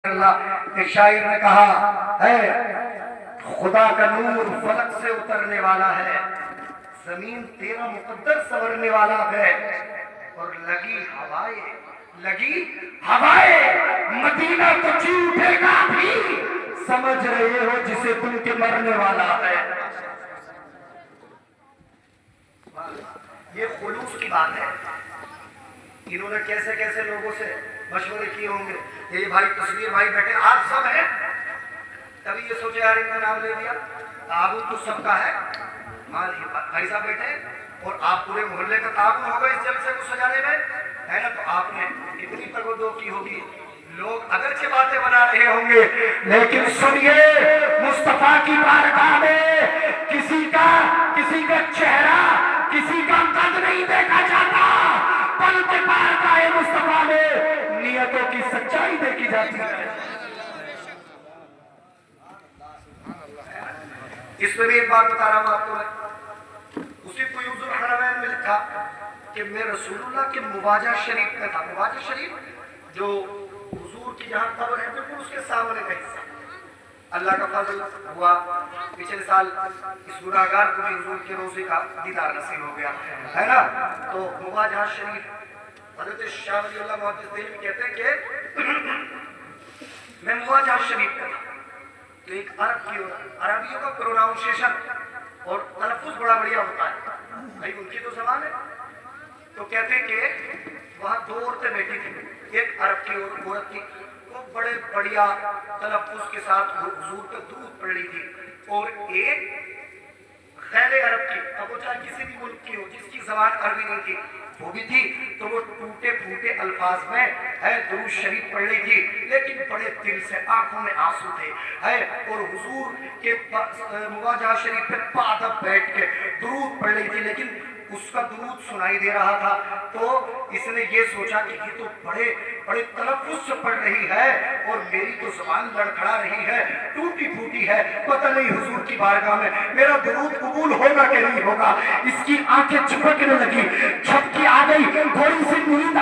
اللہ ایک شاعر نے کہا ہے خدا کا نور فلک سے اترنے والا ہے، زمین تیرا مقدر سورنے والا ہے، اور لگی ہوائے مدینہ تو جی اٹھے گا بھی، سمجھ رہے ہو جسے تم کے مرنے والا ہے۔ یہ خلوص کی بات ہے۔ انہوں نے کیسے کیسے لوگوں سے مشورے کیے ہوں گے، یہ بھائی تصویر بھائی بیٹھے آپ سب ہیں، کبھی یہ سوچے یار ان کا نام لے دیا، تعاون تو سب کا ہے، بھائی صاحب بیٹھے اور آپ پورے محلے کا تعاون ہوگا اس جلسے کو سجانے میں، ہے نا؟ تو آپ نے اتنی تگودو کی ہوگی، لوگ اگرچہ باتیں بنا رہے ہوں گے لیکن سنیے مصطفیٰ کی بارگاہ میں کسی کا چہرہ، کسی کا قد نہیں دیکھا جاتا، بلکہ بارگاہ مصطفیٰ میں نیتوں کی سچائی دیکھی جاتی ہے۔ اس میں بھی ایک بات بتا رہا ہوں آپ کو، اسی فیوض الحرمین میں لکھا کہ میں رسول اللہ کے مواجہ شریف میں تھا۔ مواجہ شریف جو حضور کی جہاں قبر ہے بالکل اس کے سامنے کا حصہ، اللہ کا فضل ہوا پچھلے سال اس گناہگار کو بھی حضور کے روزے کا دیدار نصیب ہو گیا، ہے نا؟ تو مواجہ شریف حضرت شاہ ولی اللہ محدث دہلوی کہتے ہیں کہ میں مواجہ شریف کا تھا، تو ایک عربیوں کا پروناؤنسیشن اور تلفظ بڑا بڑھیا ہوتا ہے، بھائی ان کی تو زبان ہے، تو کہتے ہیں کہ وہاں دو عورتیں بیٹھی تھیں، ایک عرب کی عورت تھی، وہ بڑے بڑھیا تلفظ کے ساتھ حضور پہ درود پڑھ رہی تھی، اور ایک غیر عرب کی، اب وہ چاہے کسی بھی ملک کی ہو جس کی زبان عربی نہیں تھی وہ بھی تھی، تو وہ ٹوٹے پھوٹے الفاظ میں ہے درود شریف پڑھ رہی تھی، لیکن بڑے دل سے آنکھوں میں آنسو تھے، ہے اور حضور کے مواجہ شریف پہ پادب بیٹھ کے درود پڑھ رہی تھی، لیکن اس کا درود سنائی دے رہا تھا، تو اس نے یہ سوچا کہ یہ تو بڑے بڑے تلفظ سے پڑھ رہی ہے اور میری تو زبان لڑکھڑا رہی ہے، ٹوٹی پھوٹی ہے، پتہ نہیں حضور کی بارگاہ میں میرا درود قبول ہوگا کہ نہیں ہوگا۔ اس کی آنکھیں چھپکنے لگی، جھپکی آ گئی، تھوڑی سی نیند